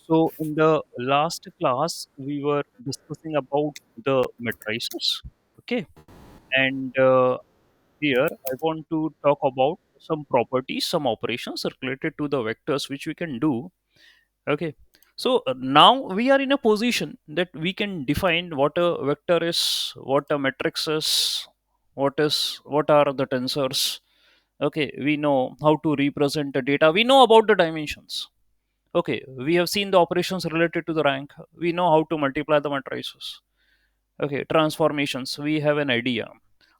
So, in the last class, we were discussing about the matrices. Okay, and here I want to talk about some properties, some operations related to the vectors which we can do. Okay, so now we are in a position that we can define what a vector is, what a matrix is, what are the tensors. Okay, we know how to represent the data. We know about the dimensions. Okay, we have seen the operations related to the rank. We know how to multiply the matrices. Okay, transformations. We have an idea.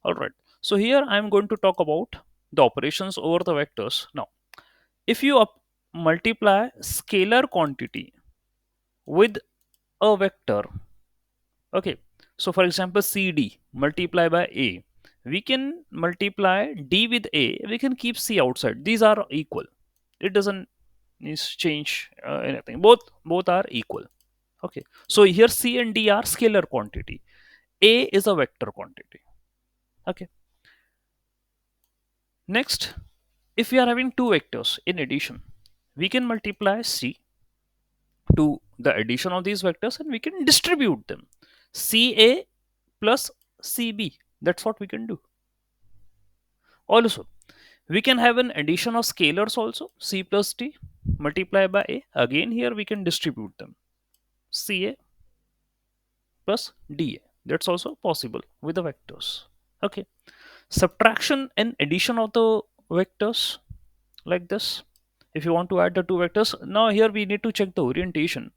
All right. So here I am going to talk about the operations over the vectors. Now, if you multiply scalar quantity with a vector, okay. So for example, CD multiply by A. We can multiply D with A. We can keep C outside. These are equal. It doesn't needs change anything. Both are equal. Okay, so here C and D are scalar quantity. A is a vector quantity. Okay, next, if we are having two vectors in addition, we can multiply C to the addition of these vectors and we can distribute them. CA plus CB. That's what we can do. Also, we can have an addition of scalars also. C plus D multiplied by A. Again, here we can distribute them. CA plus dA. That's also possible with the vectors. Okay. Subtraction and addition of the vectors like this. If you want to add the two vectors, now here we need to check the orientation.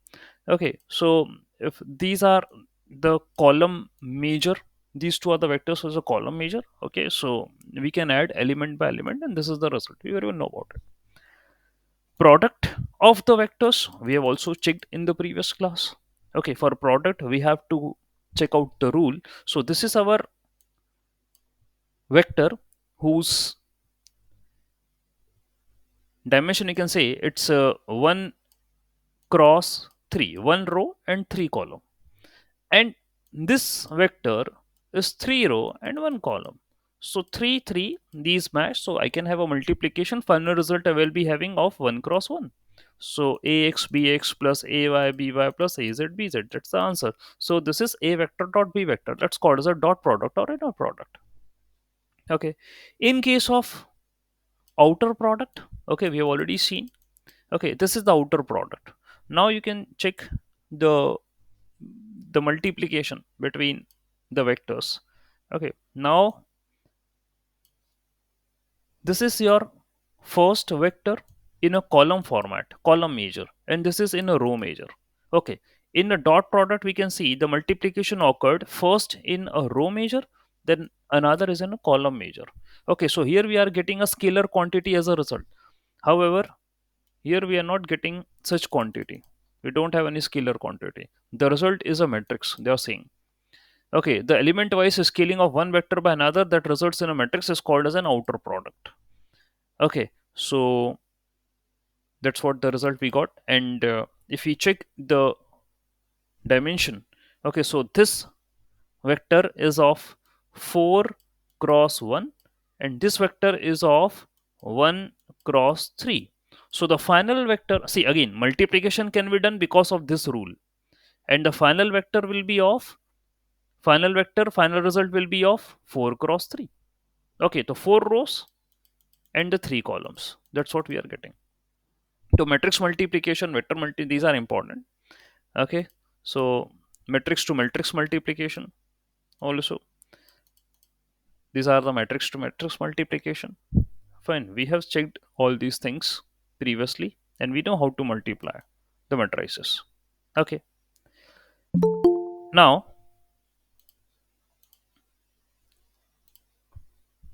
Okay. So if these are the column major, these two are the vectors as a column major. Okay. So we can add element by element, and this is the result. You everyone know about it. Product of the vectors we have also checked in the previous class. Okay, for product we have to check out the rule. So this is our vector whose dimension, you can say it's 1 cross 3, 1 row and 3 column, and this vector is 3 row and 1 column. So 3 3 these match, so I can have a multiplication. Final result I will be having of 1 cross 1. So ax bx plus ay by plus az bz. That's the answer. So this is a vector dot b vector. That's called as a dot product or a dot product. Okay. In case of outer product, okay, we have already seen. Okay, this is the outer product. Now you can check the multiplication between the vectors. Okay, now this is your first vector in a column format, column major, and this is in a row major. Okay, in the dot product we can see the multiplication occurred first in a row major, then another is in a column major. Okay, so here we are getting a scalar quantity as a result. However, here we are not getting such quantity. We don't have any scalar quantity. The result is a matrix, they are saying. Okay, the element wise scaling of one vector by another that results in a matrix is called as an outer product. Okay, so that's what the result we got. And if we check the dimension, okay, so this vector is of 4 cross 1, and this vector is of 1 cross 3. So the final vector, see again, multiplication can be done because of this rule, and the final vector will be of final vector, final result will be of 4 cross 3. Okay, so 4 rows and the 3 columns. That's what we are getting. So matrix multiplication, vector multi, these are important. Okay, so matrix to matrix multiplication also. These are the matrix to matrix multiplication. Fine, we have checked all these things previously and we know how to multiply the matrices. Okay, now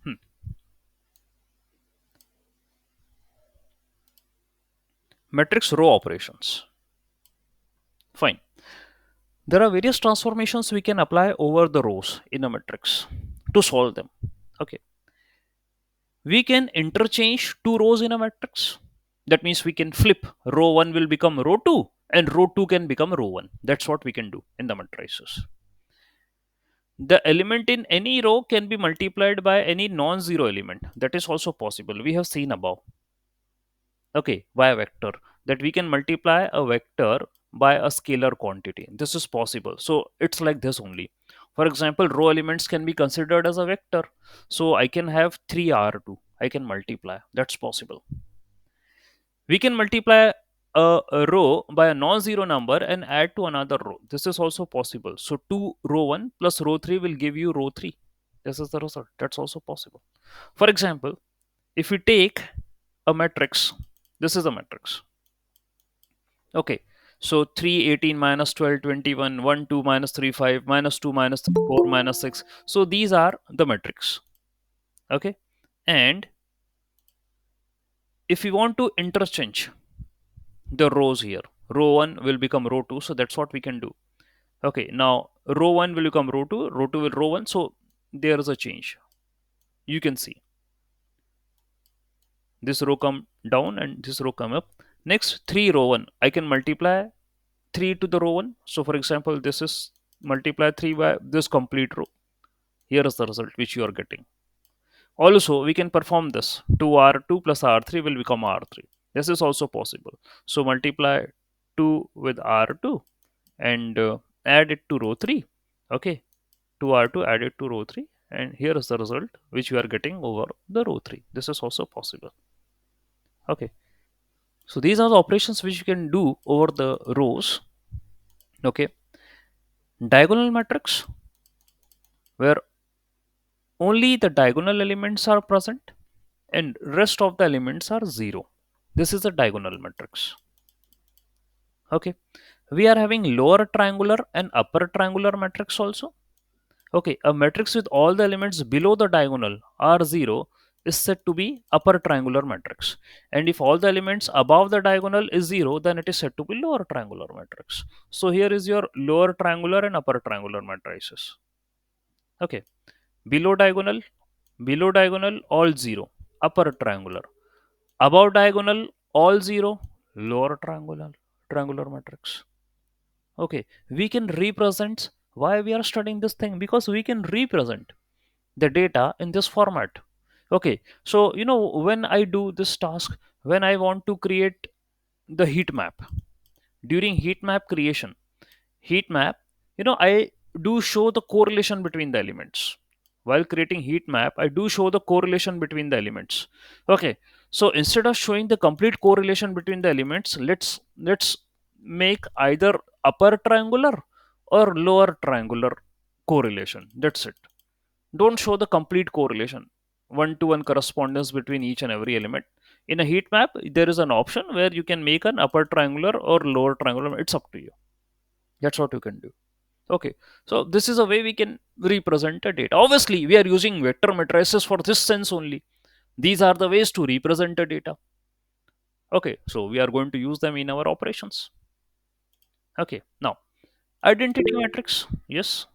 hmm, matrix row operations. Fine, there are various transformations we can apply over the rows in a matrix to solve them. Okay, we can interchange two rows in a matrix. That means we can flip, row 1 will become row 2 and row 2 can become row 1. That's what we can do in the matrices. The element in any row can be multiplied by any non-zero element. That is also possible. We have seen above. Okay, by a vector. that we can multiply a vector by a scalar quantity. This is possible. So it's like this only. For example, row elements can be considered as a vector. So I can have 3r2. I can multiply. That's possible. We can multiply a row by a non-zero number and add to another row. This is also possible. So 2 row 1 plus row 3 will give you row 3. This is the result. That's also possible. For example, if we take a matrix, this is a matrix. Okay. So 3, 18, minus 12, 21, 1, 2, minus 3, 5, minus 2, minus 3, 4, minus 6. So these are the matrix. Okay. And if we want to interchange the rows here, row 1 will become row 2. So that's what we can do. Okay. Now row 1 will become row 2 will row 1. So there is a change. You can see this row come down and this row come up. Next, 3 row 1. I can multiply 3 to the row 1. So for example, this is multiply 3 by this complete row. Here is the result which you are getting. Also, we can perform this. 2r2 plus r3 will become r3. This is also possible. So multiply 2 with r2 and add it to row 3. Okay. 2r2 add it to row 3. And here is the result which you are getting over the row 3. This is also possible. Okay. So these are the operations which you can do over the rows. Okay. Diagonal matrix, where only the diagonal elements are present and rest of the elements are zero. This is a diagonal matrix. Okay. We are having lower triangular and upper triangular matrix also. Okay. A matrix with all the elements below the diagonal are zero is said to be upper triangular matrix. And if all the elements above the diagonal is zero, then it is said to be lower triangular matrix. So here is your lower triangular and upper triangular matrices. Okay. Below diagonal, all zero, upper triangular. Above diagonal, all zero, lower triangular matrix. Okay, we can represent. Why we are studying this thing? Because we can represent the data in this format. Okay, so when I do this task, when I want to create the heat map, during heat map creation, heat map, I do show the correlation between the elements. While creating heat map, I do show the correlation between the elements. Okay, so instead of showing the complete correlation between the elements, let's make either upper triangular or lower triangular correlation. That's it. Don't show the complete correlation, one to one correspondence between each and every element. In a heat map, there is an option where you can make an upper triangular or lower triangular. It's up to you. That's what you can do. Okay, so this is a way we can represent a data. Obviously, we are using vector matrices for this sense only. These are the ways to represent the data. Okay, so we are going to use them in our operations. Okay, now identity matrix. Yes,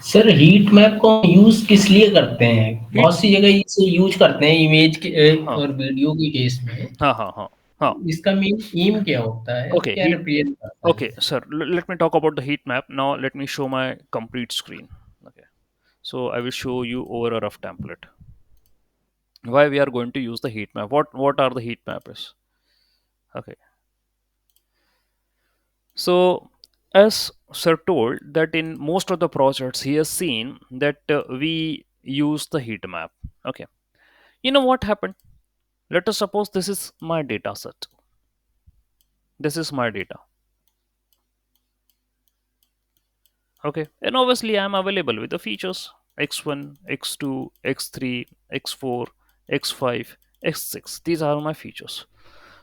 sir heat map को हम use किस लिए करते हैं? heat. बहुत सी जगह इसे use करते हैं इमेज के हाँ और वीडियो के केस में। हाँ हाँ हाँ हाँ. इसका मेन एम क्या होता है? Okay, क्या heat. रिप्रेजेंट करता है Okay, ये? sir. Let me talk about the heat map. Now, let me show my complete screen. Okay, so I will show you over a rough template. Why we are going to use the heat map? What are the heat maps? Okay, so as sir told that in most of the projects he has seen that we use the heat map. Okay, you know what happened? Let us suppose this is my data set. This is my data. Okay, and obviously I am available with the features x1, x2, x3, x4, x5, x6. These are my features.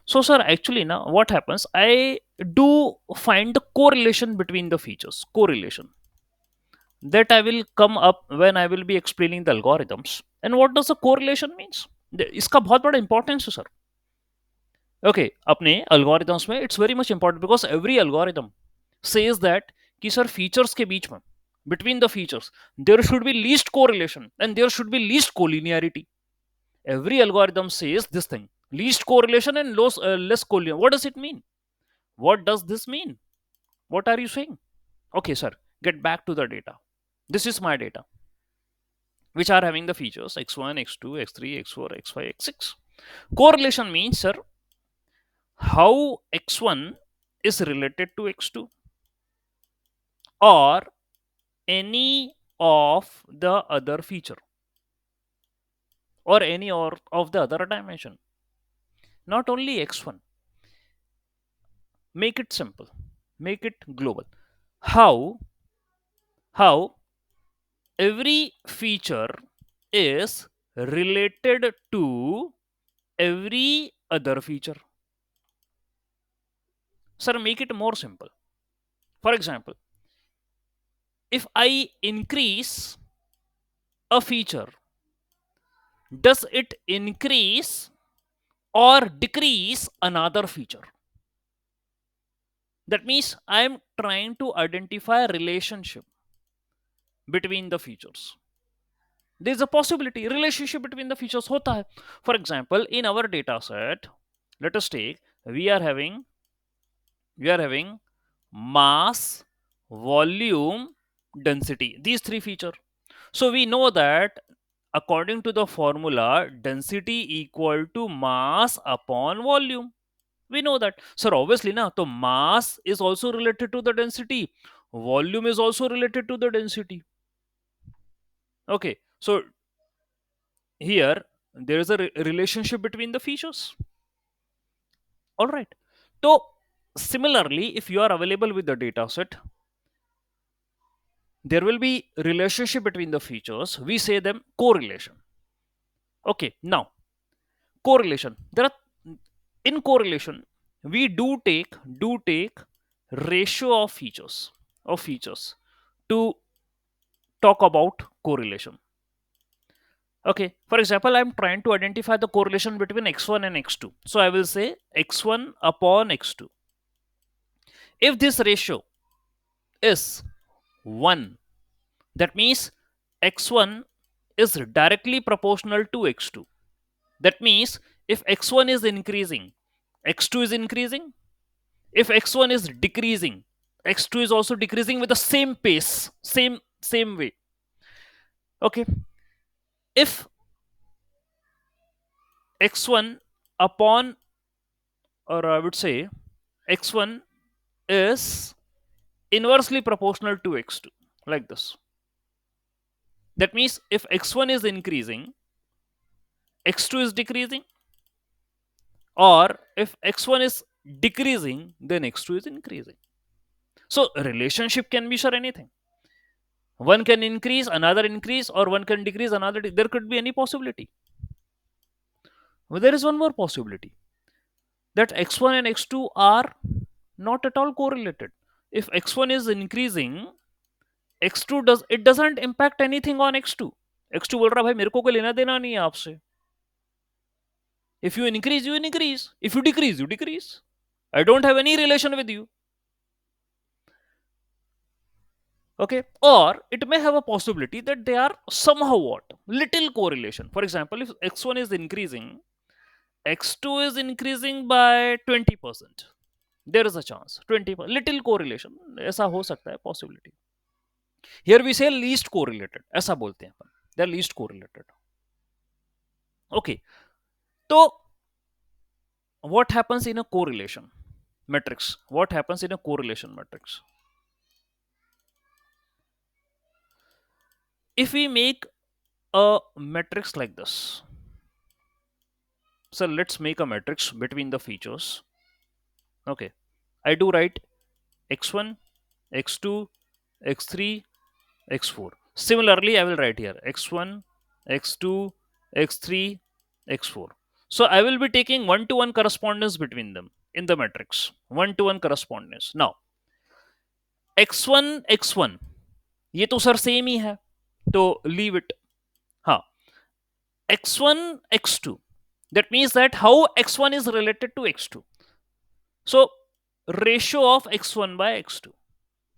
So sir, actually now what happens, I do find the correlation between the features. Correlation that I will come up when I will be explaining the algorithms. And what does the correlation means? इसका बहुत बड़ा importance है sir. Okay, अपने algorithms में it's very much important because every algorithm says that कि sir features के बीच में, between the features there should be least correlation and there should be least collinearity. Every algorithm says this thing, least correlation and less collinearity. What does it mean? What does this mean? What are you saying? Okay sir, get back to the data. This is my data which are having the features x1, x2, x3, x4, x5, x6. Correlation means sir, how x1 is related to x2, or any of the other feature, or any or of the other dimension. Not only x1. Make it simple, make it global. How how every feature is related to every other feature. Sir, make it more simple. For example, if I increase a feature, does it increase or decrease another feature? That means I am trying to identify a relationship between the features. There is a possibility relationship between the features hota hai. For example, in our data set, let us take, we are having we are having mass, volume, density, these three features. So we know that according to the formula, density equal to mass upon volume. We know that. So obviously na, so mass is also related to the density, volume is also related to the density. Okay, so here there is a relationship between the features. All right. So similarly, if you are available with the data set, there will be relationship between the features. We say them correlation. Okay, now correlation. There are, in correlation we do take ratio of features to talk about correlation. Okay, for example, I'm trying to identify the correlation between x1 and x2. So I will say x1 upon x2. If this ratio is 1, that means x1 is directly proportional to x2. That means if x1 is increasing, x2 is increasing. If x1 is decreasing, x2 is also decreasing with the same pace, same way. Okay, if x1 upon, or I would say x1 is inversely proportional to x2, like this. That means if x1 is increasing, x2 is decreasing, or if x1 is decreasing, then x2 is increasing. So relationship can be sure anything. One can increase, another increase, or one can decrease, another there could be any possibility. Well, there is one more possibility, that x1 and x2 are not at all correlated. If x1 is increasing, x2 doesn't impact anything on x2. x2 बोल रहा भाई मेरे को कोई लेना देना नहीं है आपसे. If you increase, you increase. If you decrease, you decrease. I don't have any relation with you. Okay, or it may have a possibility that they are somehow what little correlation. For example, if x1 is increasing, x2 is increasing by 20%. There is a chance 20%, little correlation ऐसा हो सकता है, possibility. Here we say least correlated, ऐसा बोलते हैं अपन. They are least correlated. Okay, तो what happens in a correlation matrix? What happens in a correlation matrix? If we make a matrix like this, so let's make a matrix between the features. Okay, I do write x1, x2, x3, x4. Similarly, I will write here x1, x2, x3, x4. So I will be taking one to one correspondence between them in the matrix. One to one correspondence. Now, x1, x1, ये तो sir same ही है, तो leave it. हाँ, x1, x2. That means that how x1 is related to x2. So ratio of x1 by x2.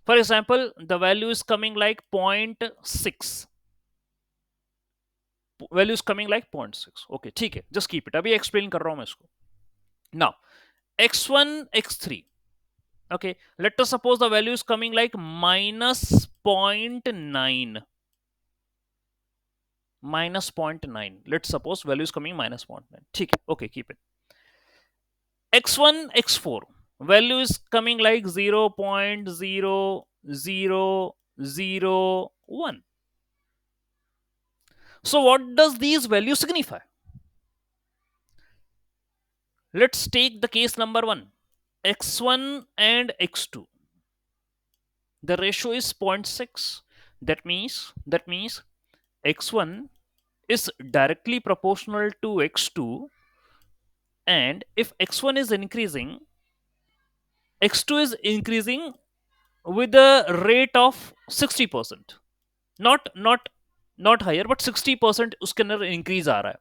For example, the value is coming like 0.6. Value is coming like 0.6. Okay, ठीक है, just keep it. अभी explain कर रहा हूं मैं इसको. Now, x1, x3. Okay, let us suppose the value is coming like minus 0.9. Minus 0.9. Let's suppose value is coming minus 0.9. ठीक है, okay, keep it. x1 x4 value is coming like 0.0001. So what does these values signify? Let's take the case number 1, x1 and x2. The ratio is zero point 0.6. That means x1 is directly proportional to x2, and if x1 is increasing, x2 is increasing with a rate of 60%. Not higher, but 60% उसके अंदर increase आ रहा है.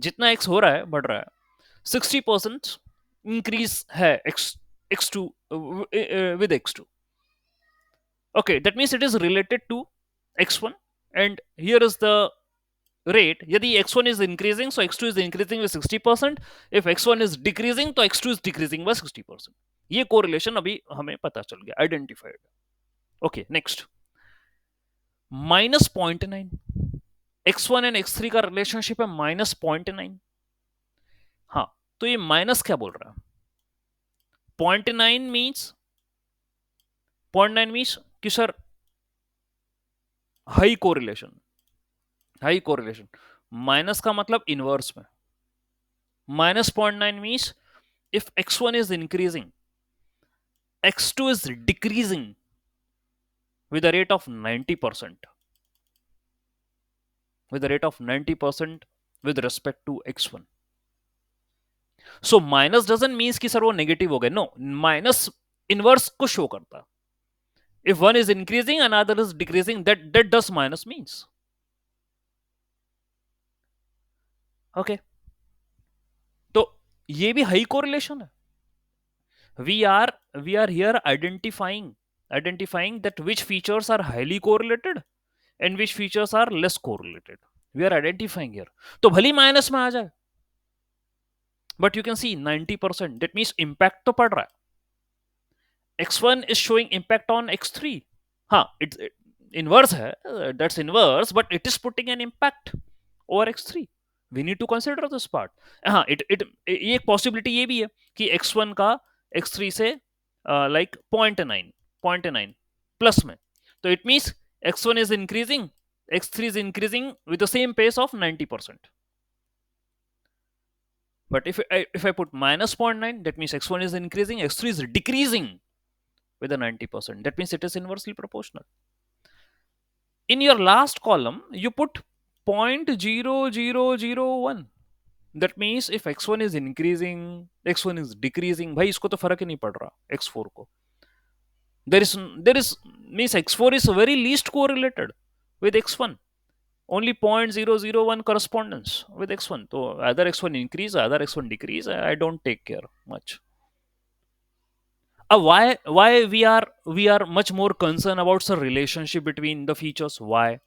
जितना x हो रहा है बढ़ रहा है, 60% इंक्रीज है x2 with x2. Okay, that means it is related to x1, and here is the rate. यदि x1 is increasing, so x2 is increasing with 60%. If x1 is decreasing, तो x2 is decreasing by 60%. ये correlation अभी हमें पता चल गया, identified. Okay, next, -0.9. x1 and x3 का relationship है -0.9. हाँ, तो ये माइनस क्या बोल रहा है? 0.9 मीन्स कि सर हाई कोरिलेशन. माइनस का मतलब इनवर्स में. -0.9 means if x1 is increasing, x2 is decreasing with a rate of 90%. With respect to x1. So minus doesn't means कि सर वो नेगेटिव हो गए. नो, माइनस इनवर्स को show करता. If one is increasing, another is decreasing, that does minus means. Okay, तो ये भी high correlation है. We are here identifying that which features are highly correlated and which features are less correlated. We are identifying here. तो भली minus में आ जाए, but you can see 90%. That means impact तो पड़ रहा है. x1 is showing impact on x3. हाँ, it's inverse है, that's inverse, but it is putting an impact over x3. We need to consider this part. हाँ, ये एक possibility ये भी है कि x1 का x3 से like 0.9 plus में. तो it means x1 is increasing, x3 is increasing with the same pace of 90%. But if I put -0.9, that means x1 is increasing, x3 is decreasing with a 90%. That means it is inversely proportional. In your last column, you put 0.0001. That means if x1 is increasing, x1 is decreasing, भाई इसको तो फर्क ही नहीं पड़ रहा x4 को. There is means x4 is very least correlated with x1. Only 0.001 correspondence with x1. So either x1 increase, either x1 decrease. I don't take care much. Why we are much more concerned about the relationship between the features? Why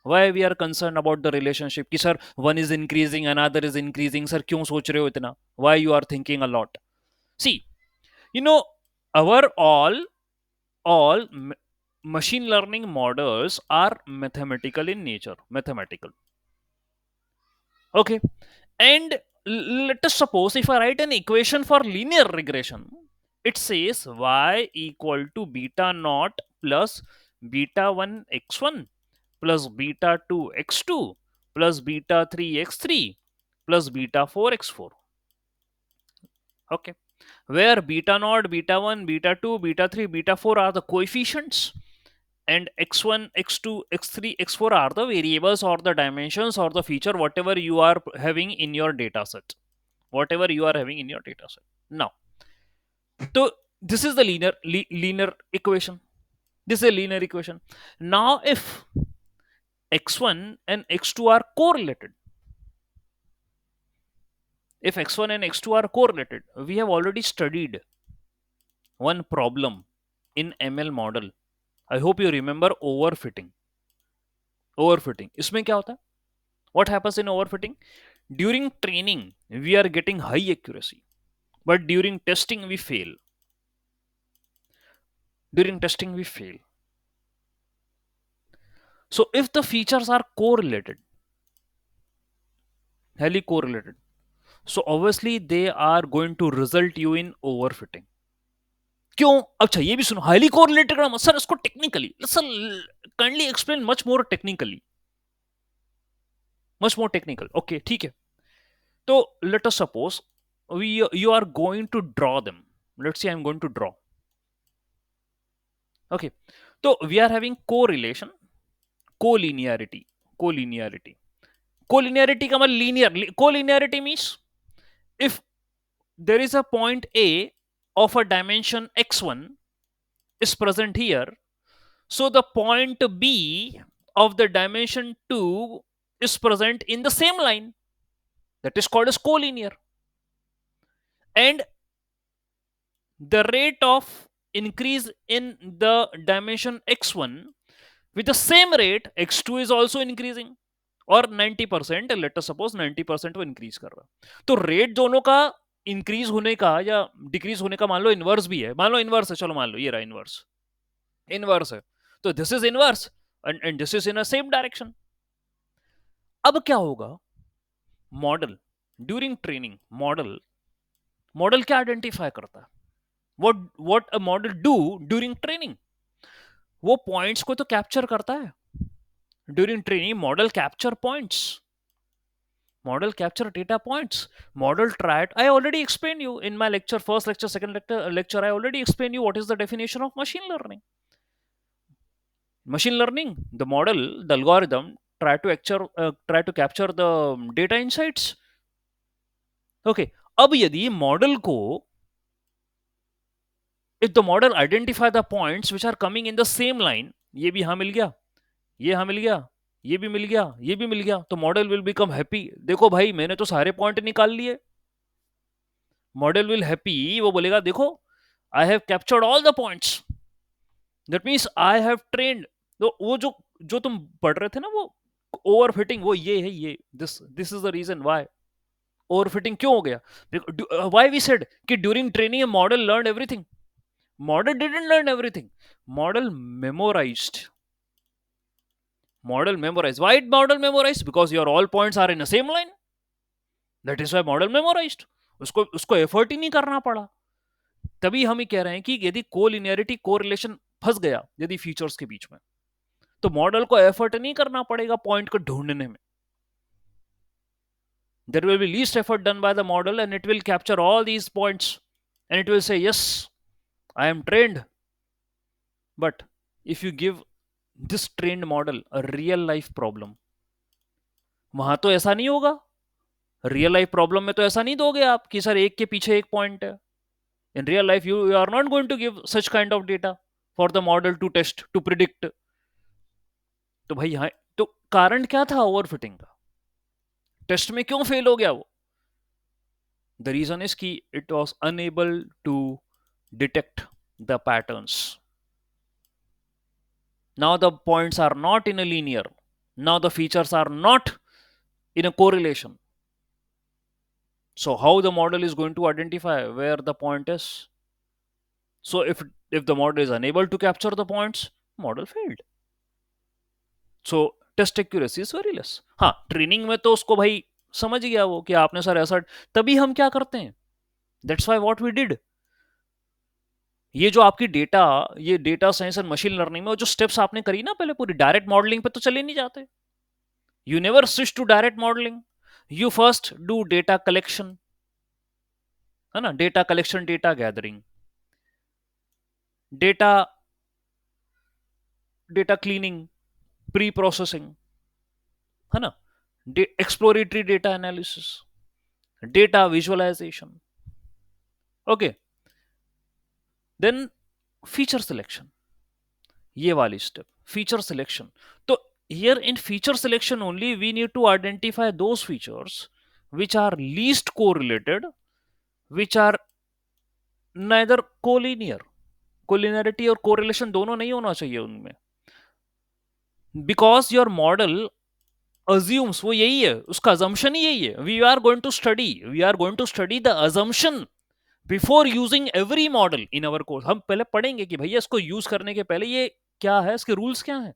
we are concerned about the relationship कि sir one is increasing, another is increasing. Sir क्यों सोच रहे हो इतना? Why you are thinking a lot? See, you know, our all machine learning models are mathematical in nature. Okay, and let us suppose if I write an equation for linear regression, it says y equal to beta naught plus beta 1 x1 plus beta 2 x2 plus beta 3 x3 plus beta 4 x4. Okay, where beta naught, beta 1, beta 2, beta 3, beta 4 are the coefficients, and x1, x2, x3, x4 are the variables or the dimensions or the feature whatever you are having in your data set. Now, so this is the linear equation. Now if x1 and x2 are correlated, we have already studied one problem in ML model. I hope you remember overfitting. इसमें क्या होता है? What happens in overfitting? During training, we are getting high accuracy, but during testing, we fail. So, if the features are correlated, highly correlated, So obviously they are going to result you in overfitting. क्यों? अच्छा ये भी सुनो, highly correlated grammar sir, इसको technically sir kindly explain much more technically, much more technical. Okay ठीक है, तो let us suppose we you are going to draw them, let's say I am going to draw. Okay, तो we are having correlation, collinearity, collinearity, collinearity का मतलब linear, collinearity means if there is a point A of a dimension x1 is present here, so the point B of the dimension 2 is present in the same line, that is called as collinear, and the rate of increase in the dimension x1 with the same rate x2 is also increasing, और 90%, late us suppose 90% वो increase कर रहा है, तो rate दोनों का increase होने का या डिक्रीज होने का मान लो इनवर्स भी है, मान लो इनवर्स है, चलो मान लो ये रहा इनवर्स, इनवर्स है, तो this is inverse and this is in a same direction. अब क्या होगा, model during training, model model क्या आइडेंटिफाई करता है, what a model do during training, वो पॉइंट्स को तो कैप्चर करता है during training, model capture points, model capture data points, model try it. I already explained you in my lecture, first lecture, second lecture I already explained you what is the definition of machine learning. Machine learning, the model, the algorithm try to capture the data insights. Okay, अब यदि model को, if the model identify the points which are coming in the same line, ये भी यहां मिल गया, ये यहां मिल गया, ये भी मिल गया, ये भी मिल गया, तो मॉडल विल बिकम हैप्पी, देखो भाई मैंने तो सारे पॉइंट निकाल लिए। मॉडल विल हैप्पी, वो बोलेगा देखो I have captured all the points, that means I have trained. तो वो जो जो तुम पढ़ रहे थे ना, वो ओवरफिटिंग, वो ये है, ये this is the reason why overfitting क्यों हो गया, व्हाई वी सेड कि during training model learn everything, model didn't learn everything, model memorized, model memorize, why model memorize, because your all points are in the same line, that is why model memorized, उसको उसको effort ही नहीं करना पड़ा। तभी हम ये कह रहे हैं कि यदि कोलिनियरिटी कोरिलेशन फंस गया यदि फीचर्स के बीच में, तो मॉडल को एफर्ट नहीं करना पड़ेगा पॉइंट को ढूंढने में, there will be least effort done by the model and it will capture all these points and it will say yes, I am trained. But if you give this trained model a real life problem, वहां तो ऐसा नहीं होगा, real life problem में तो ऐसा नहीं दोगे आप कि सर एक के पीछे एक पॉइंट है। in real life you are not going to give such kind of data for the model to test, to predict। तो भाई यहाँ तो कारण क्या था ओवरफिटिंग का, टेस्ट में क्यों फेल हो गया वो, द रीजन इज कि it was unable to detect the patterns. Now the points are not in a linear, now the features are not in a correlation, so how the model is going to identify where the point is, so if the model is unable to capture the points, model failed, so test accuracy is very less. हाँ training में तो उसको भाई समझ गया वो कि आपने सर ऐसा, तभी हम क्या करते हैं, that's why what we did, ये जो आपकी डेटा, ये data science and machine learning में जो स्टेप्स आपने करी ना पहले, पूरी डायरेक्ट मॉडलिंग पे तो चले नहीं जाते, you never switch to direct modelling, you first do data collection, है ना, data collection, data gathering, data data cleaning, preprocessing, है ना, exploratory data analysis, data visualization, okay, then feature selection, ये वाली स्टेप फीचर सिलेक्शन। तो here in feature selection only we need to identify those features which are least correlated, which are neither collinear, collinearity और correlation दोनों नहीं होना चाहिए उनमें, because your model assumes, वो यही है उसका assumption ही यही है, we are going to study the assumption before using every model in our course। हम पहले पढ़ेंगे कि भैया इसको यूज करने के पहले ये क्या है, इसके रूल्स क्या हैं,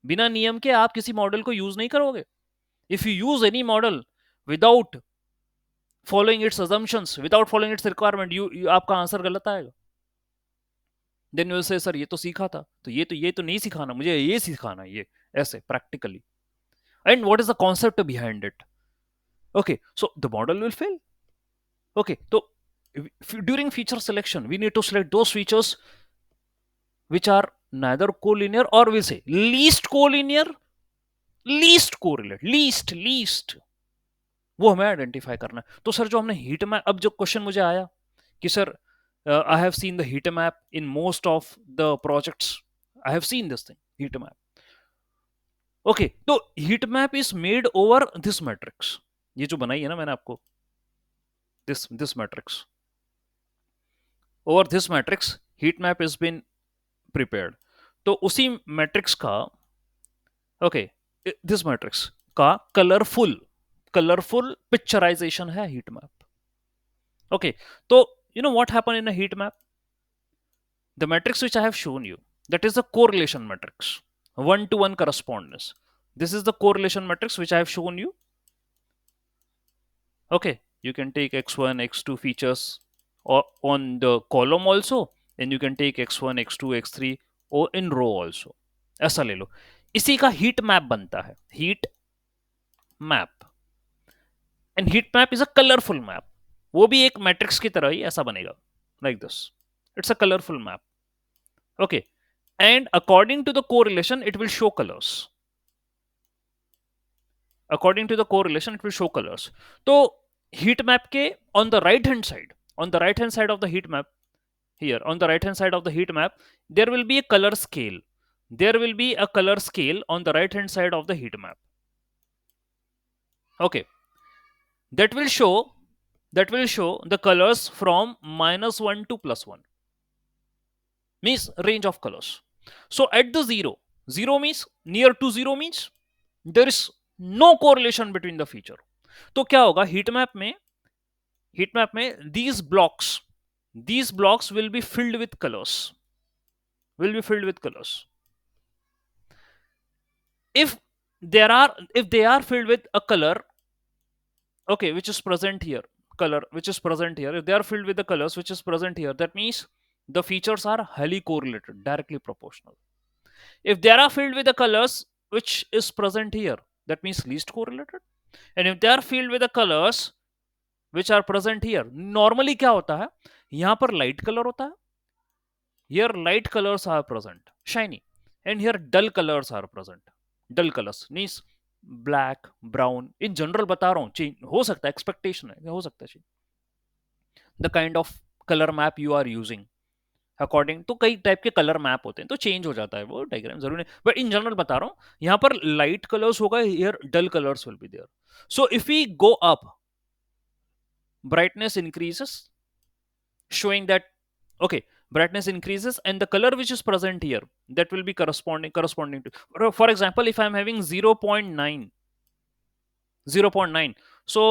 बिना नियम के आप किसी मॉडल को यूज नहीं करोगे। If you use any model without following it's assumptions without following it's requirement, you आपका आंसर गलत आएगा. देन यू से सर ये तो सीखा था, तो ये तो नहीं सिखाना मुझे, ये सिखाना ये ऐसे practically. And what is the concept behind it? Okay, so the model will fail. Okay, तो during feature selection we need to select those features which are neither collinear or we'll say least collinear, least correlate, least वो हमें identify करना है. तो sir जो हमने heat map, अब जो क्वेश्चन मुझे आया कि sir I have seen the heat map in most of the projects, I have seen this thing heat map. Okay, तो heat map is made over this matrix, ये जो बनाई है ना मैंने आपको, this matrix, over this matrix heat map is been prepared. तो उसी मैट्रिक्स का, ओके, दिस मैट्रिक्स का कलरफुल पिक्चराइजेशन है हीट मैप. ओके, तो you know what happened in a heat map? The matrix which I have shown you, that is the correlation matrix, one to one correspondence. This is the correlation matrix which I have shown you. Okay, you can take x1 x2 features on the column also, and you can take x1 x2 x3 or in row also. ऐसा ले लो, इसी का heat map बनता है, heat map. And heat map is a colourful map, वो भी एक matrix की तरह ही ऐसा बनेगा, like this. It's a colourful map. Okay, and according to the correlation it will show colors. According to the correlation it will show colors. तो heat map के on the right hand side, on the right hand side of the heat map, here on the right hand side of the heat map there will be a color scale, there will be a color scale on the right hand side of the heat map. Okay, that will show the colors from -1 to +1, means range of colors. So at the zero means near to zero means there is no correlation between the feature. तो क्या होगा heat map में these blocks will be filled with colors, if they are filled with a color, okay, which is present here, if they are filled with the colors which is present here, that means the features are highly correlated, directly proportional. If they are filled with the colors which is present here, that means least correlated. And if they are filled with the colors which are present here, normally क्या होता है, यहां पर light color होता है, here light colors are present, shiny, and here dull colors are present. Dull colors means black, brown, in general बता रहा हूँ, चेंज हो सकता है, एक्सपेक्टेशन है, हो सकता है. The kind of color map you are using according, तो कई टाइप के कलर मैप होते हैं, तो चेंज हो जाता है वो डायग्राम, जरूरी नहीं, बट इन जनरल बता रहा हूं, यहां पर लाइट कलर्स होगा, here dull colours will be there. So if we go up, brightness increases, showing that, okay, brightness increases and the color which is present here, that will be corresponding to, for example, if I'm having 0.9, so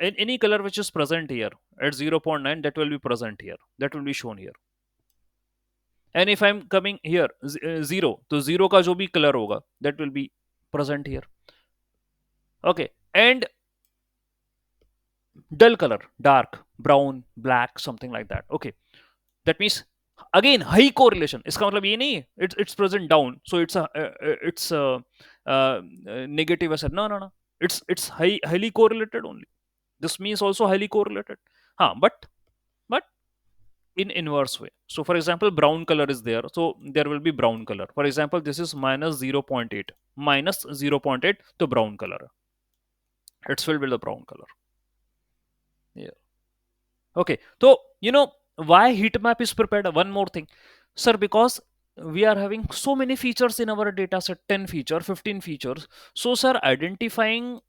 any color which is present here at 0.9, that will be present here, that will be shown here. And if I am coming here zero, तो zero का जो भी colour होगा that will be present here. Okay, and dull colour, dark brown, black, something like that. Okay, that means again high correlation, इसका मतलब ये नहीं है it's present down so it's negative ऐसा, no, it's highly correlated only. This means also highly correlated. But in inverse way. So for example, brown color is there, so there will be brown color. For example, this is minus 0.8, minus 0.8, तो brown color, it's filled with the brown color. Yeah. Okay, so why heat map is prepared? One more thing, sir, because we are having so many features in our data set, 10 feature, 15 features. So sir, identifying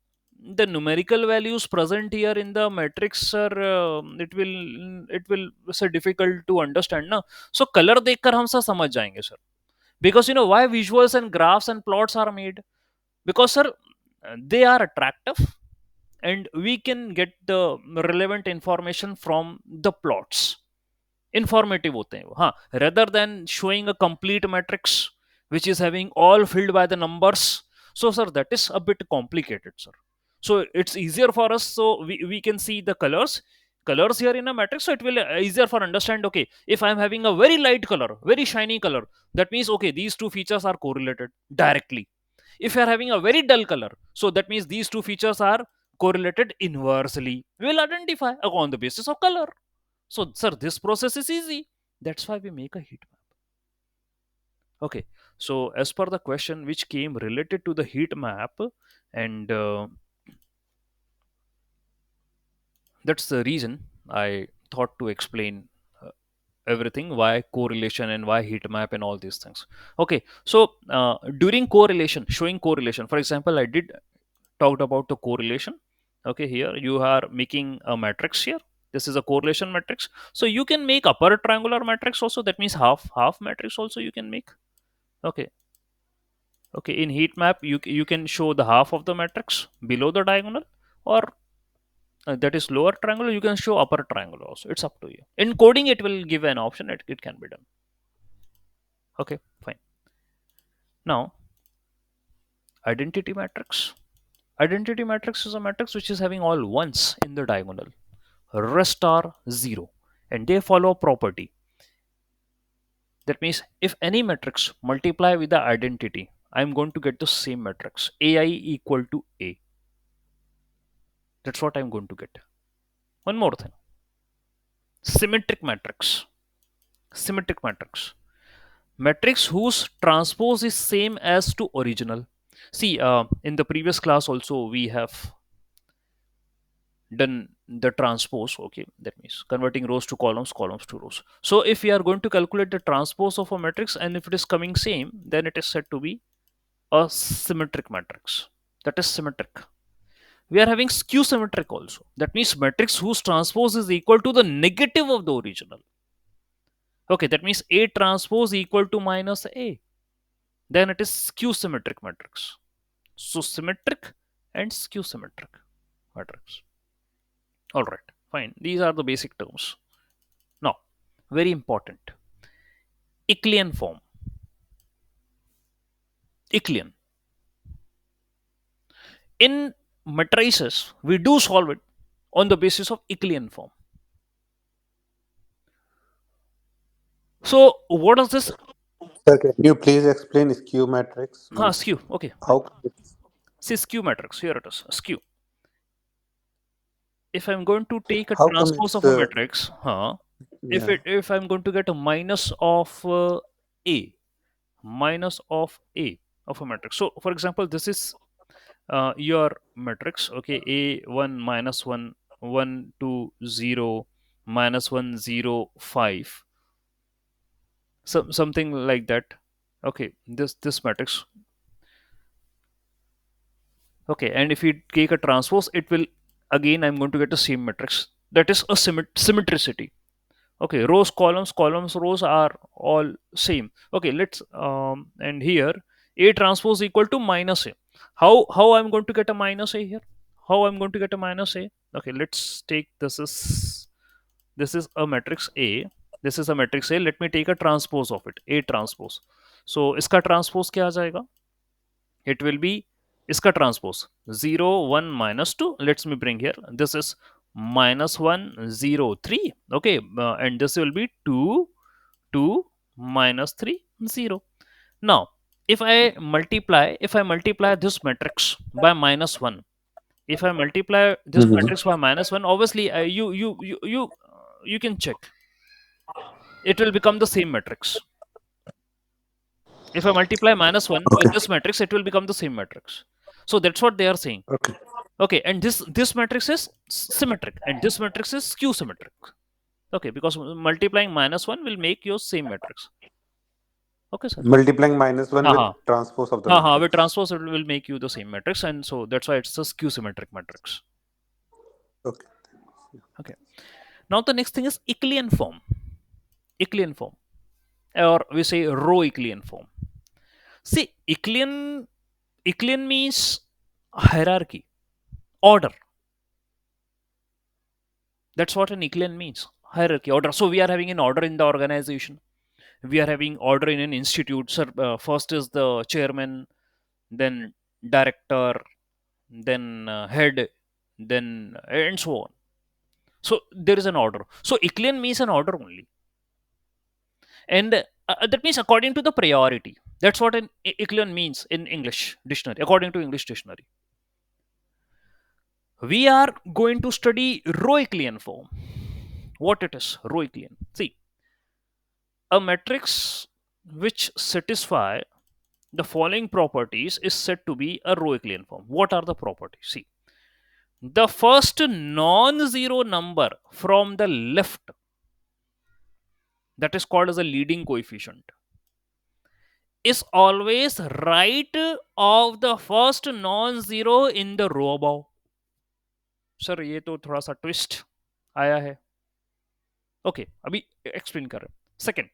the numerical values present here in the matrix, sir, it will sir difficult to understand na. So color dekhkar hum sir samajh jayenge, sir, because why visuals and graphs and plots are made, because sir they are attractive and we can get the relevant information from the plots, informative होते हैं वो, हाँ, rather than showing a complete matrix which is having all filled by the numbers. So sir, that is a bit complicated, sir. So it's easier for us, so we can see the colors here in a matrix, so it will easier for understand. Okay, if I'm having a very light color, very shiny color, that means okay, these two features are correlated directly. If you are having a very dull color, so that means these two features are correlated inversely. We will identify on the basis of color. So sir, this process is easy. That's why we make a heat map. Okay, so as per the question which came related to the heat map, and that's the reason I thought to explain uh, everything, why correlation and why heat map and all these things. Okay, so during correlation, showing correlation, for example, I did talked about the correlation. Okay, here you are making a matrix here. This is a correlation matrix, so you can make upper triangular matrix also, that means half matrix also you can make. Okay, okay, in heat map you can show the half of the matrix below the diagonal, or that is lower triangle, you can show upper triangle also, it's up to you. In coding it will give an option, it can be done. Okay, fine. Now, identity matrix. Identity matrix is a matrix which is having all ones in the diagonal, rest are zero, and they follow a property. That means if any matrix multiply with the identity, I'm going to get the same matrix, ai equal to a. That's what I'm going to get. One more thing, symmetric matrix. Symmetric matrix, matrix whose transpose is same as to original. See, in the previous class also we have done the transpose. Okay, that means converting rows to columns, columns to rows. So if we are going to calculate the transpose of a matrix and if it is coming same, then it is said to be a symmetric matrix. That is symmetric. We are having skew symmetric also, that means matrix whose transpose is equal to the negative of the original. Okay, that means a transpose equal to minus a, then it is skew symmetric matrix. So symmetric and skew symmetric matrix. All right, fine. These are the basic terms. Now, very important, Euclidean form. Euclidean. In matrices, we do solve it on the basis of Euclidean form. So, what is this? Sir, can you please explain skew matrix? Means Skew. Okay, fine. how? See, skew matrix. Here it is. Skew. If I'm going to take a How come transpose it's of a matrix, yeah? if I'm going to get a minus of a, minus of a of a matrix. So, for example, this is your matrix. Okay, a1 minus 1 1 2 0 minus 1 0 5, something like that. Okay, this matrix. Okay, and if you take a transpose, it will again, I'm going to get the same matrix. That is a symmetricity. Okay, rows, columns, rows are all same. Okay, let's and here a transpose equal to minus a. How I'm going to get a minus a here? How I'm going to get a minus a? Okay, let's take this is a matrix a. This is a matrix a. Let me take a transpose of it. A transpose. So इसका transpose क्या आ जाएगा? It will be इसका transpose 0 1 minus 2. Let's me bring here. This is minus 1 0 3. Okay, and this will be 2 2 minus 3 0. Now, if I multiply this matrix by minus 1, if I multiply this Mhm. matrix by minus 1, obviously you can check, it will become the same matrix. If I multiply minus 1 with Okay. this matrix, it will become the same matrix. So that's what they are saying. Okay. Okay, and this matrix is symmetric and this matrix is skew symmetric. Okay, because multiplying minus 1 will make your same matrix. Okay, sir. Multiplying minus one with Haha. transpose of the Haha, with matrix. transpose it will make you the same matrix, and so that's why it's a skew symmetric matrix. Okay. Okay. Now the next thing is Euclidean form. Euclidean form. Or we say row Euclidean form. See, Euclidean means hierarchy, order. That's what an Euclidean means. Hierarchy, order. So we are having an order in the organization. We are having order in an institute. Sir, first is the chairman, then director, then head, then and so on. So there is an order. So Euclidean means an order only, and that means according to the priority. That's what an Euclidean means in English dictionary. According to English dictionary, we are going to study row Euclidean form. What it is, row Euclidean. See, a matrix which satisfy the following properties is said to be a row Euclidean form. What are the properties? See, the first non-zero number from the left, that is called as a leading coefficient, is always right of the first non-zero in the row above. Sir ये तो थोड़ा सा twist आया है. Okay, अभी explain कर रहे हैं. Second,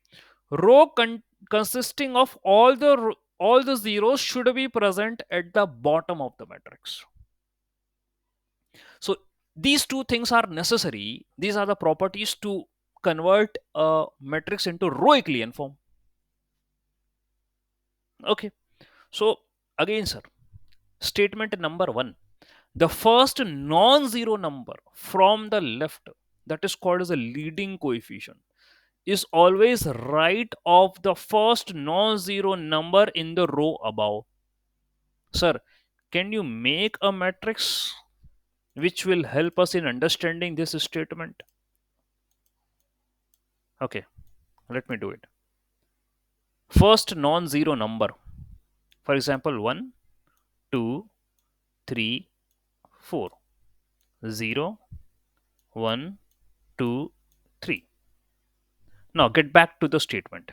row consisting of all the zeros should be present at the bottom of the matrix. So these two things are necessary. These are the properties to convert a matrix into row Euclidean form. Okay, so again sir, statement number 1, the first non-zero number from the left, that is called as a leading coefficient, is always right of the first non-zero number in the row above. Sir, can you make a matrix which will help us in understanding this statement? Okay, let me do it. First non-zero number, for example, 1, 2, 3, 4, 0, 1, 2, 3. Now get back to the statement.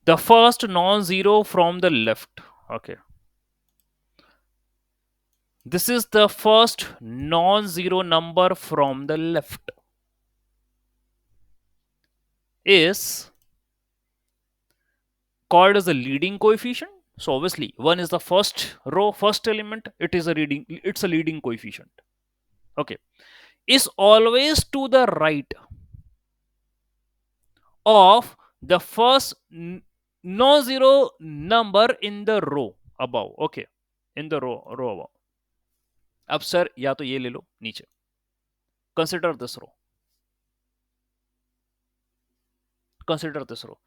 The first non-zero from the left. Okay, this is the first non-zero number from the left, is called as a leading coefficient. So obviously 1 is the first row, first element, it's a leading coefficient. Okay, is always to the right of the first non-zero number in the row above. Okay, in the row above. अब sir या तो ये ले लो नीचे, consider this row, consider this row.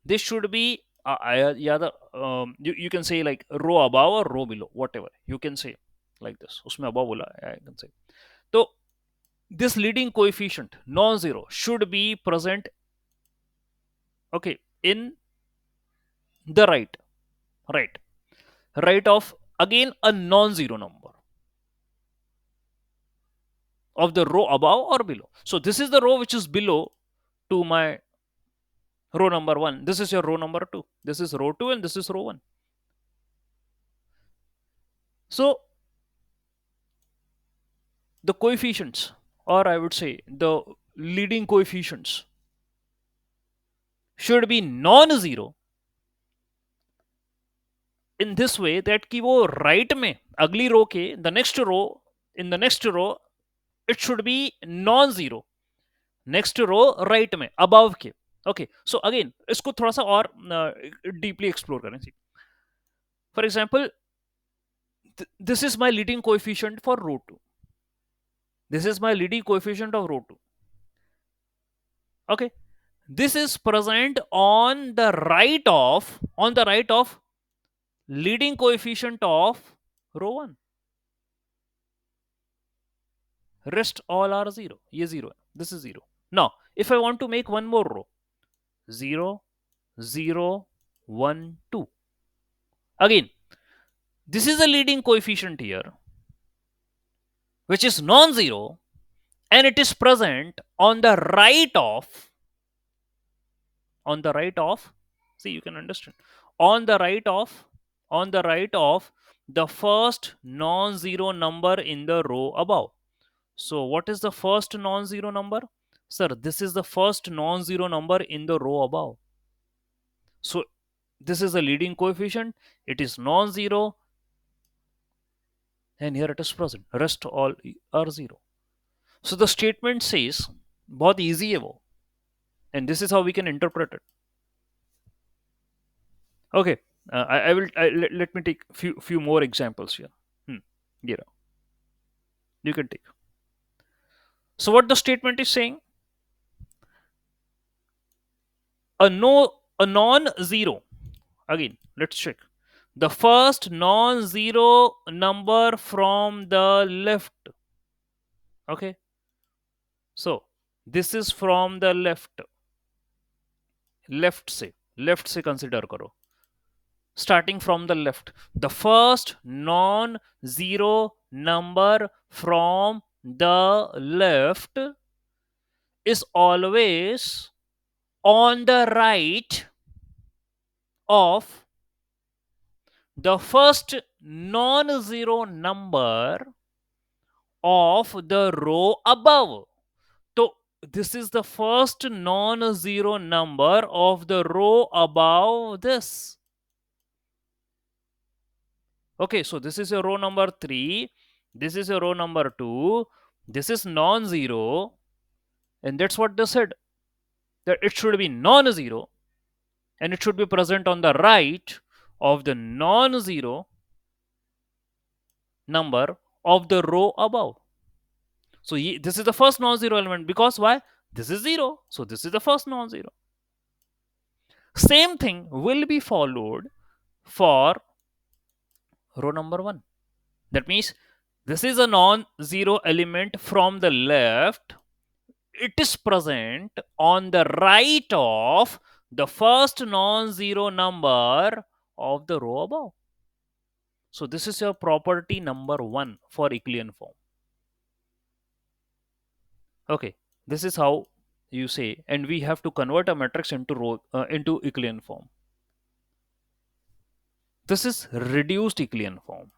This should be yeah, you can say like row above or row below, whatever you can say, like this. उसमें above बोला, I can say. So this leading coefficient non-zero should be present, okay, in the right right of again a non-zero number of the row above or below. So this is the row which is below to my row number 1. This is your row number 2. This is row 2 and this is row 1. So the coefficients, or I would say the leading coefficients, should be non-zero in this way that कि वो right में अगली row के the next row, in the next row it should be non-zero, next row right में above के. Okay, so again इसको थोड़ा सा और deeply explore करें. For example, this is my leading coefficient for row 2. This is my leading coefficient of row 2. Okay, this is present on the right of leading coefficient of row 1. Rest all are 0. Ye 0. This is 0. Now if I want to make one more row, 0, 0, 1, 2. Again, this is a leading coefficient here which is non-zero, and it is present on the right of, see, you can understand, on the right of the first non-zero number in the row above. So what is the first non-zero number? Sir, this is the first non-zero number in the row above. So this is a leading coefficient, it is non-zero, and here it is present. Rest all are 0. So the statement says, बहुत easy है वो, and this is how we can interpret it. Okay, let me take few more examples here. You know, you can take. So what the statement is saying, a non-zero, again let's check, the first non-zero number from the left. Okay, so this is from the left से consider करो, starting from the left, the first non-zero number from the left is always on the right of the first non-zero number of the row above. So this is the first non-zero number of the row above this. Okay, so this is your row number 3, this is your row number 2, this is non-zero, and that's what they said, that it should be non-zero and it should be present on the right of the non-zero number of the row above. So this is the first non-zero element, because why? This is 0, so this is the first non-zero. Same thing will be followed for row number 1. That means this is a non-zero element from the left, it is present on the right of the first non-zero number of the row above. So this is your property number 1 for Euclidean form. Okay, this is how you say, and we have to convert a matrix into Euclidean form. This is reduced Euclidean form.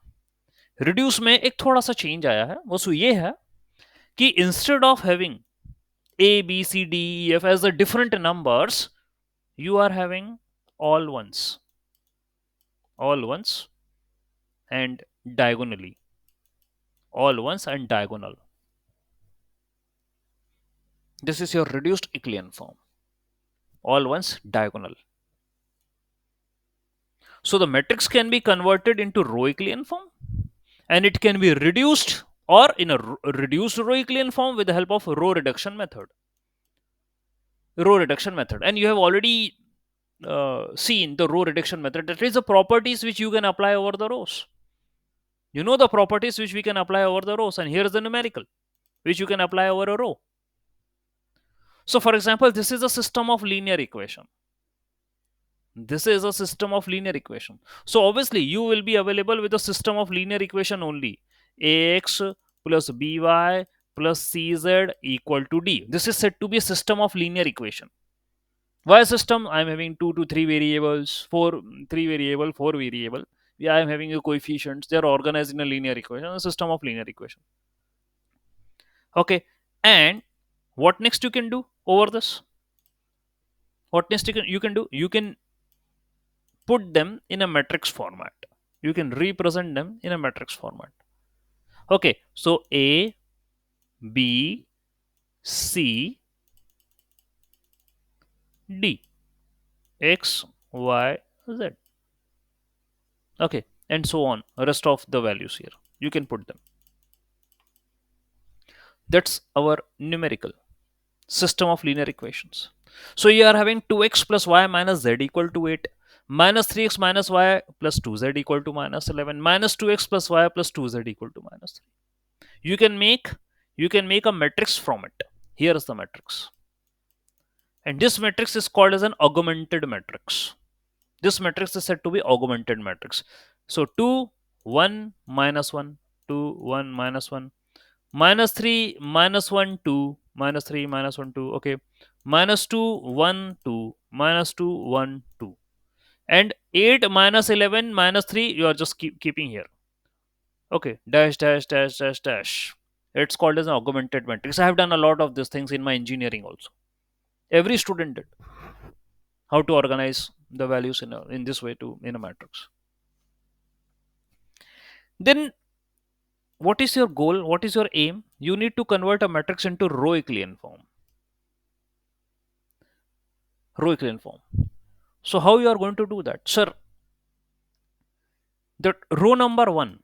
Reduce में एक थोड़ा सा change आया है, वो ये है कि instead of having A, B, C, D, E, F as the different numbers, you are having all ones and diagonally, all ones and diagonal. This is your reduced Euclidean form, all ones diagonal. So the matrix can be converted into row Euclidean form, and it can be reduced or in a reduced row Euclidean form with the help of row reduction method. And you have already seen the row reduction method. That is the properties which you can apply over the rows. You know the properties which we can apply over the rows, and here is the numerical which you can apply over a row. So for example, this is a system of linear equation. This is a system of linear equation. So obviously you will be available with a system of linear equation only. Ax plus by plus cz equal to d. This is said to be a system of linear equation. Why system? I'm having 2 to 3 variables, 3 variable, 4 variable. Yeah, I'm having a coefficients. They're organized in a linear equation, a system of linear equation. Okay, and what next you can do over this? What next you can do? You can put them in a matrix format. You can represent them in a matrix format. Okay, so A, B, C, D, X, Y, Z. Okay, and so on. Rest of the values here. You can put them. That's our numerical system of linear equations. So you are having 2x plus y minus z equal to 8, minus 3x minus y plus 2z equal to minus 11, minus 2x plus y plus 2z equal to minus 3. You can make a matrix from it. Here is the matrix. And this matrix is called as an augmented matrix. This matrix is said to be augmented matrix. So 2, 1, minus 1, 2, 1, minus 1, minus 3, minus 1, 2, minus 3, minus 1, 2, okay, minus 2, 1, 2, minus 2, 1, 2. And 8 minus 11 minus 3, you are just keeping here. Okay, dash, dash, dash, dash, dash. It's called as an augmented matrix. I have done a lot of these things in my engineering also. Every student did. How to organize the values in this way in a matrix. Then what is your goal? What is your aim? You need to convert a matrix into row Euclidean form. Row Euclidean form. So how you are going to do that? Sir, the row number 1,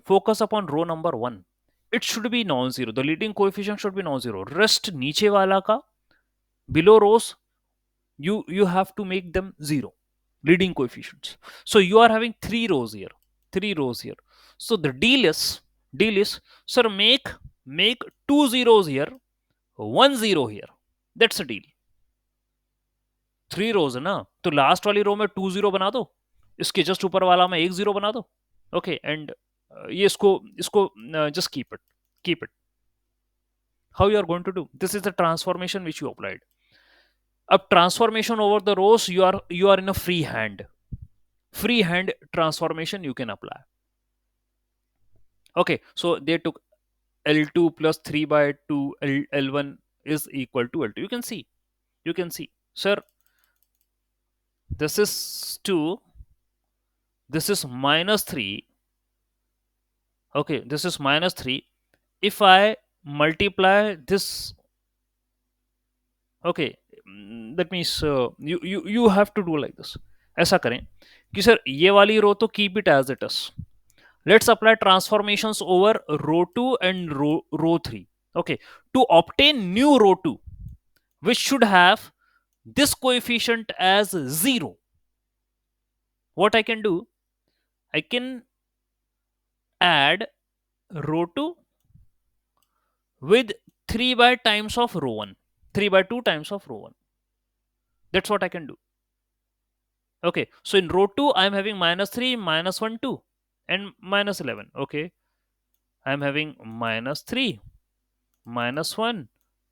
focus upon row number 1. It should be non-zero. The leading coefficient should be non-zero. Rest नीचे वाला का, below rows, you have to make them zero, leading coefficients. So you are having three rows here. So the deal is, sir, make two zeros here, one zero here. That's a deal. Three rows है ना, तो last वाली रो में to zero बना दो, इसके just ऊपर वाला में एक जीरो बना दो. ओके, एंड ये इसको इसको just keep it. How you are going to do this? Is the transformation which you applied. अब transformation over the rows, you are in a free hand transformation you can apply. Okay, so they took L2 plus 3 by 2, L1 is equal to L2. You can see, sir, this is 2, this is minus 3. Okay, this is minus 3. If I multiply this, okay, that means you have to do like this. ऐसा करें कि sir ये वाली रो तो keep it as it is. Let's apply transformations over row 2 and row 3. Okay, to obtain new row 2, which should have this coefficient as 0, what I can do, I can add row 2 with 3 by times of row 1, 3 by 2 times of row 1. That's what I can do. Okay, so in row 2 I'm having minus 3, minus 1, 2 and minus 11. Okay, I'm having minus 3, minus 1,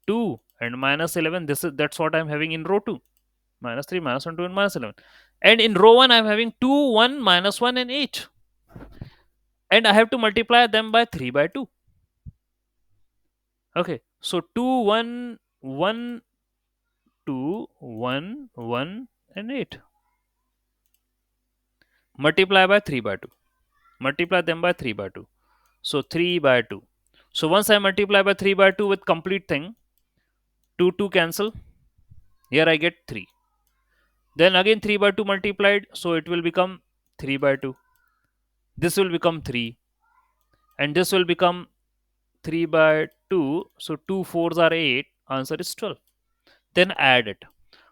2 and minus 11. That's what I'm having in row 2. Minus 3, minus 1, 2 and minus 11. And in row 1 I'm having 2, 1, minus 1 and 8. And I have to multiply them by 3 by 2. Okay, so 2, 1, 1, 2, 1, 1 and 8. Multiply by 3 by 2. Multiply them by 3 by 2. So 3 by 2. So once I multiply by 3 by 2 with complete thing, 2 cancel. Here I get 3. Then again 3 by 2 multiplied, so it will become 3 by 2. This will become 3. And this will become 3 by 2. So 2 fours are 8. Answer is 12. Then add it.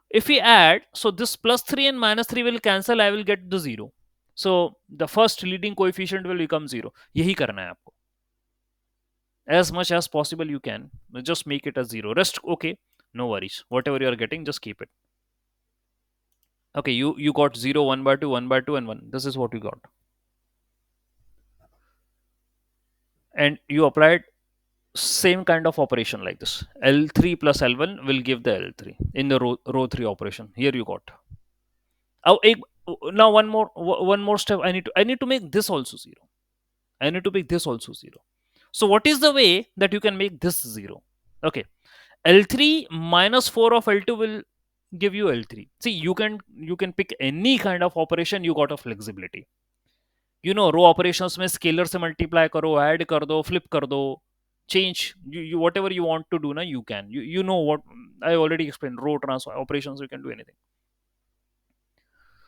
If we add, so this plus 3 and minus 3 will cancel. I will get the 0. So the first leading coefficient will become 0. यही करना है आपको. As much as possible you can. Just make it a 0. Rest, okay. No worries. Whatever you are getting, just keep it. Okay, you got 0, 1 by 2, 1 by 2 and 1. This is what you got. And you applied same kind of operation like this. L3 plus L1 will give the L3 in the row 3 operation. Here you got. Now one more step. I need to make this also 0. I need to make this also 0. So what is the way that you can make this 0? Okay, L3 minus 4 of L2 will give you L3. See, you can pick any kind of operation. You got a flexibility. You know, row operations में scalar से multiply करो, add कर दो, flip कर दो, change, you whatever you want to do ना, you can. You know what I already explained. Row transfer operations, you can do anything.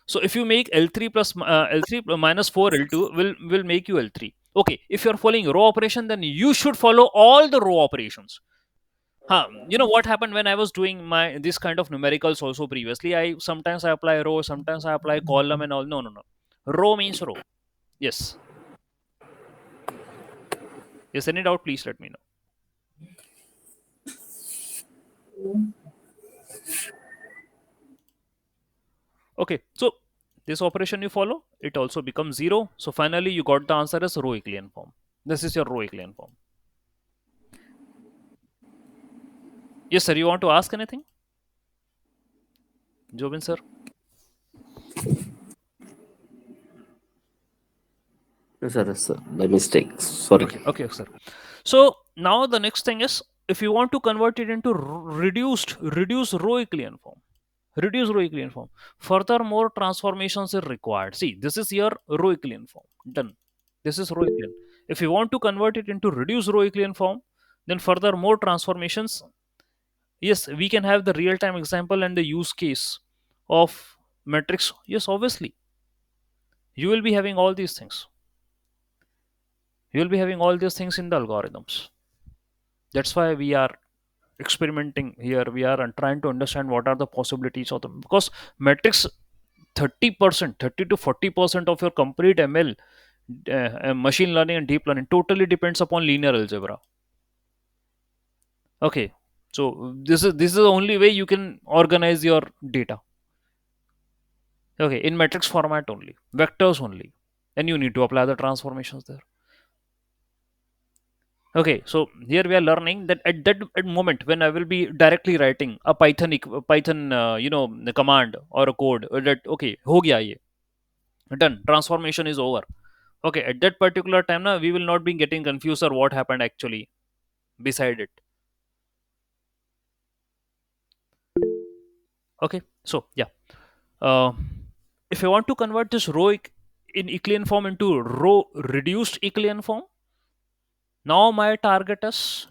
So if you make L3 plus L3 minus 4 L2 will make you L3. Okay, if you're following row operation, then you should follow all the row operations. You know what happened when I was doing my this kind of numericals also previously? Sometimes I apply row, sometimes I apply column and all. No. Row means row. Yes. Yes, any doubt, please let me know. Okay, so this operation you follow, it also becomes 0. So finally you got the answer as row Euclidean form. This is your row Euclidean form. Yes, sir, you want to ask anything? Jobin, sir? Yes, sir. By mistake. Sorry. Okay, sir. So now the next thing is, if you want to convert it into reduced row Euclidean form. Further, more transformations are required. See, this is your row Euclidean form. Done. This is row Euclidean. If you want to convert it into reduced row Euclidean form, then further more transformations. Yes, we can have the real-time example and the use case of matrix. Yes, obviously. You will be having all these things. You will be having all these things in the algorithms. That's why we are experimenting here. We are trying to understand what are the possibilities of them, because matrix 30%, 30 to 40% of your complete ML, machine learning and deep learning, totally depends upon linear algebra. Okay, so this is the only way you can organize your data. Okay, in matrix format only, vectors only, and you need to apply the transformations there. Okay, so here we are learning that at that moment when I will be directly writing a Python command or a code, that okay ho gaya ye, done, transformation is over. Okay, at that particular time now we will not be getting confused or what happened actually beside it. Okay, so yeah, uh, if I want to convert this in Euclidean form into row reduced Euclidean form, now my target is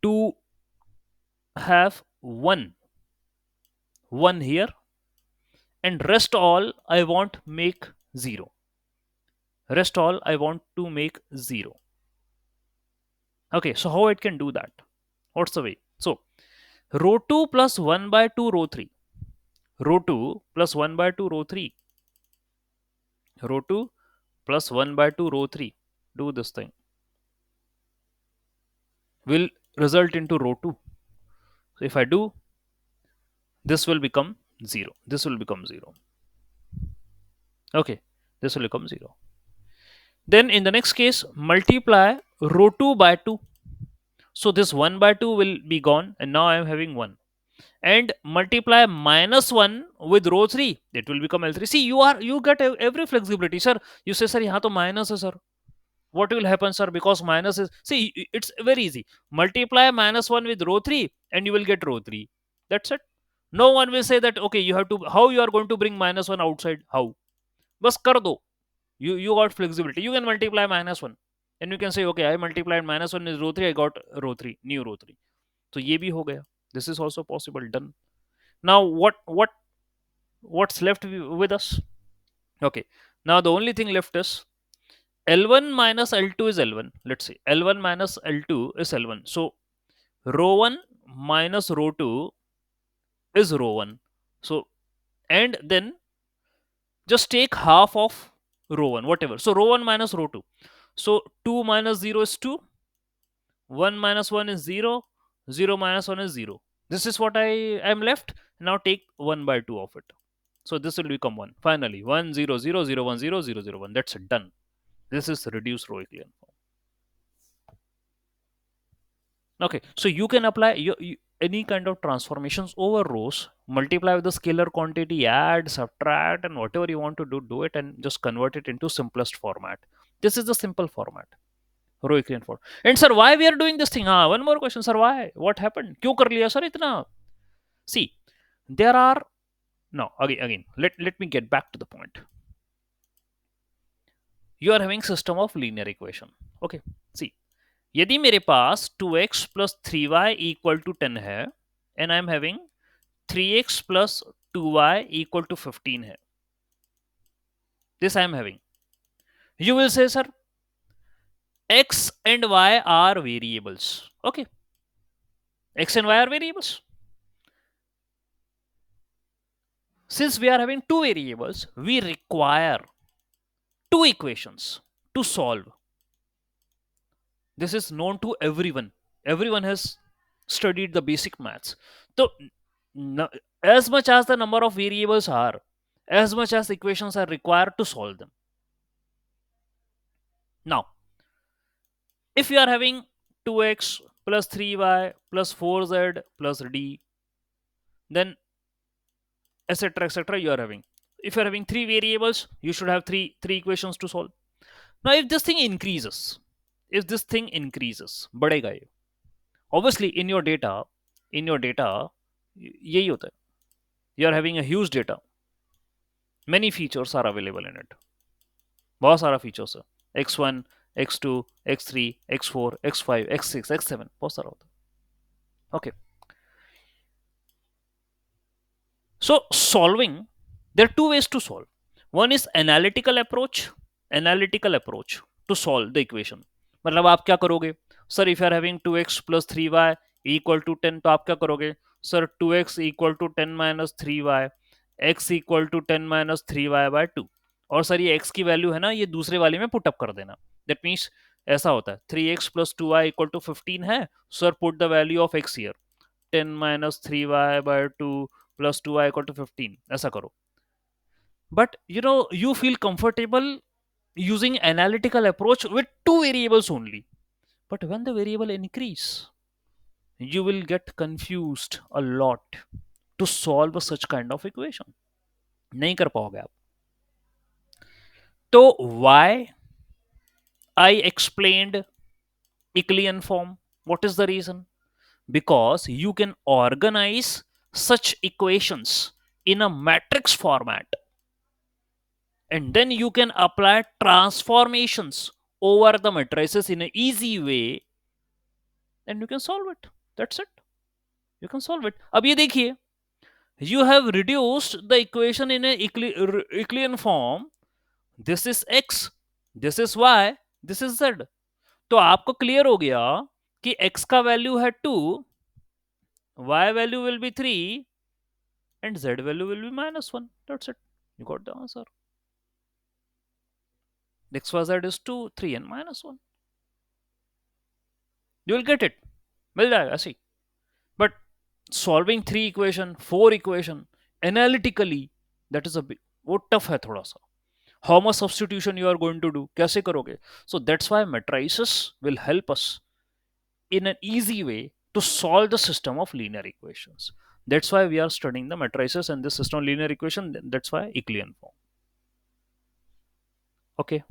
to have one here, and rest all I want make 0. Rest all I want to make 0. Okay, so how it can do that? What's the way? So row 2 plus 1 by 2 row 3, row 2 plus 1 by 2 row 3, row 2 plus 1 by 2 row 3, do this thing, will result into row 2. So if I do, this will become 0, this will become 0. Okay, this will become 0. Then in the next case, multiply row 2 by 2. So this 1 by 2 will be gone, and now I am having 1. And multiply minus 1 with row 3, it will become L3. See, you get every flexibility, sir. You say, sir, yahan to minus hai, sir. What will happen, sir? Because minus is, see, it's very easy. Multiply minus 1 with row 3, and you will get row 3. That's it. No one will say that, okay, you have to, how you are going to bring minus 1 outside? How? Bas kar do. You got flexibility. You can multiply minus 1. And you can say, okay, I multiplied minus 1 is row 3, I got row 3, new row 3. So ye bhi ho gaya. This is also possible. Done. Now what's left with us? Okay. Now the only thing left is L1 minus L2 is L1. Let's say L1 minus L2 is L1. So row 1 minus row 2 is row 1. So, and then just take half of row 1, whatever. So row 1 minus row 2. So 2 minus 0 is 2, 1 minus 1 is 0, 0 minus 1 is 0. This is what I am left. Now take 1 by 2 of it. So this will become 1. Finally, 1 0 0 0 1 0 0 0 1. That's it, done. This is reduced row Euclidean form. Okay, so you can apply any kind of transformations over rows, multiply with the scalar quantity, add, subtract, and whatever you want to do it, and just convert it into simplest format. This is the simple format. Row Euclidean form. And sir, why we are doing this thing? One more question, sir. Why? What happened? क्यों कर लिया sir इतना? See, there are no again. Let me get back to the point. You are having system of linear equation. Okay. See, यदि मेरे पास 2x plus 3y equal to 10 है, and I am having 3x plus 2y equal to 15 है. This I am having. You will say, sir, x and y are variables. Okay. X and y are variables. Since we are having two variables, we require two equations to solve. This is known to everyone. Everyone has studied the basic maths. So, as much as the number of variables are, as much as equations are required to solve them. Now, if you are having 2x plus 3y plus 4z plus d, then etc. you are having. If you are having three variables, you should have three equations to solve. Now, if this thing increases, बढ़ेगा ये. Obviously, in your data, यही होता है. You are having a huge data. Many features are available in it. बहुत सारा features है. x1, x2, x3, x4, x5, x6, x7 बहुत सारा होता है. Okay. So solving, there are two ways to solve. One is analytical approach, analytical approach to solve the equation. मतलब आप क्या करोगे sir, if you are having 2x plus 3y equal to 10, तो आप क्या करोगे sir, 2x equal to 10 minus 3y, x equal to 10 minus 3y by 2। और sir ये x की वैल्यू है ना, ये दूसरे वाले में पुटअप कर देना। दैट मीन्स ऐसा होता है 3x plus 2y equal to 15 है, sir put the value of x here, 10 minus 3y by 2 plus 2y equal to 15, ऐसा करो। But you feel comfortable using analytical approach with two variables only. But when the variable increase, you will get confused a lot to solve such kind of equation. नहीं कर पाओगे आप। तो why I explained Euclidean form? What is the reason? Because you can organize such equations in a matrix format, and then you can apply transformations over the matrices in an easy way, and you can solve it. That's it. You can solve it. अब ये देखिए, you have reduced the equation in a Euclidean form. This is x, this is y, this is z. तो आपको clear हो गया कि x का value है 2, y value will be 3, and z value will be -1. That's it. You got the answer. X, y, z is 2, 3 and -1. You will get it. मिल जाएगा ऐसे। But solving 3 equation, 4 equation analytically, that is a bit वो tough है थोड़ा सा। How much substitution you are going to do, कैसे करोगे? So that's why matrices will help us in an easy way to solve the system of linear equations. That's why we are studying the matrices and the system of linear equation. That's why Euclidean form. Okay.